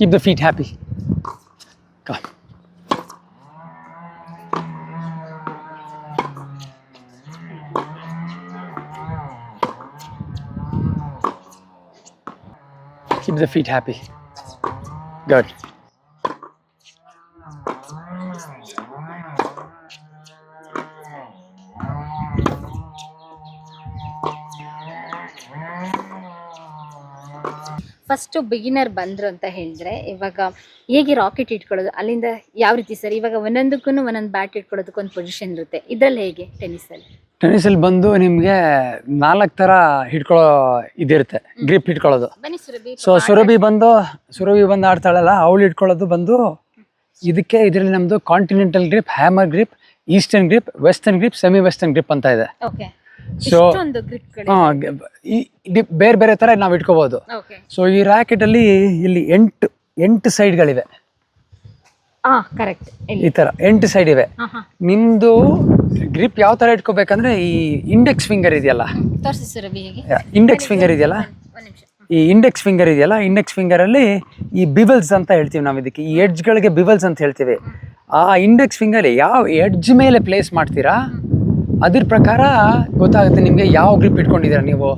Keep the feet happy. Come on. Keep the feet happy. Good. First beginner ಬಂದ್ರು ಅಂತ ಹೇಳಿದ್ರೆ ಇವಾಗ ಹೇಗೆ ರಾಕೆಟ್ ಇಟ್ಕೊಳ್ಳೋದು ಅಲ್ಲಿಂದ ಯಾವ ರೀತಿ ಸರ್? ಇವಾಗ ಒಂದೊಂದಕ್ಕೂ ಒಂದೊಂದು ಬ್ಯಾಟ್ ಇಟ್ಕೊಳ್ಳೋದಕ್ಕೆ ಒಂದು ಪೊಸಿಷನ್ ಇರುತ್ತೆ, ಇದ್ರಲ್ಲಿ ಹೇಗೆ ಟೆನ್ನಿಸಲ್ಲಿ? ಟೆನ್ನಿಸಲ್ಲಿ ಬಂದು ನಿಮಗೆ 4 ಥರ ಹಿಡ್ಕೊಳ್ಳೋ ಇದಿರುತ್ತೆ, ಗ್ರಿಪ್ ಹಿಡ್ಕೊಳ್ಳೋದು. ಬನ್ನಿ ಸುರಭಿ. ಸೊ ಸುರಭಿ ಬಂದು ಆಡ್ತಾಳಲ್ಲ, ಅವಳು ಇಟ್ಕೊಳ್ಳೋದು ಬಂದು ಇದರಲ್ಲಿ ನಮ್ಮದು continental grip, hammer grip, eastern grip, western grip, semi western grip ಅಂತ ಇದೆ. ಓಕೆ. ಸೊ ಇಷ್ಟೊಂದು ಗ್ರಿಪ್ಗಳು. ಬೇರೆ ಬೇರೆ ಥರ ನಾವು ಇಟ್ಕೋಬಹುದು. ಓಕೆ. ಸೊ ಈ ರ್ಯಾಕೆಟಲ್ಲಿ ಇಲ್ಲಿ 8 ಸೈಡ್ಗಳಿವೆ. ಕರೆಕ್ಟ್. ಈ ಥರ 8 ಸೈಡ್ ಇವೆ. ನಿಮ್ಮದು ಗ್ರಿಪ್ ಯಾವ ಥರ ಇಟ್ಕೋಬೇಕಂದ್ರೆ ಈ ಇಂಡೆಕ್ಸ್ ಫಿಂಗರ್ ಇದೆಯಲ್ಲ, ತೋರಿಸಿ ಸುರಭಿ ಹೇಗೆ. ಇಂಡೆಕ್ಸ್ ಫಿಂಗರ್ ಇದೆಯಲ್ಲ, ಒಂದು ನಿಮಿಷ. ಈ ಇಂಡೆಕ್ಸ್ ಫಿಂಗರಲ್ಲಿ ಈ ಬಿವಲ್ಸ್ ಅಂತ ಹೇಳ್ತೀವಿ ನಾವು, ಇದಕ್ಕೆ ಈ ಎಡ್ಜ್ಗಳಿಗೆ ಬಿವಲ್ಸ್ ಅಂತ ಹೇಳ್ತೀವಿ. ಆ ಇಂಡೆಕ್ಸ್ ಫಿಂಗರ್ ಯಾವ ಎಡ್ಜ್ ಮೇಲೆ ಪ್ಲೇಸ್ ಮಾಡ್ತೀರಾ ಅದ್ರ ಪ್ರಕಾರ ಗೊತ್ತಾಗುತ್ತೆ ನಿಮಗೆ ಯಾವ ಗ್ರಿಪ್ ಇಟ್ಕೊಂಡಿದ್ದೀರಾ ನೀವು.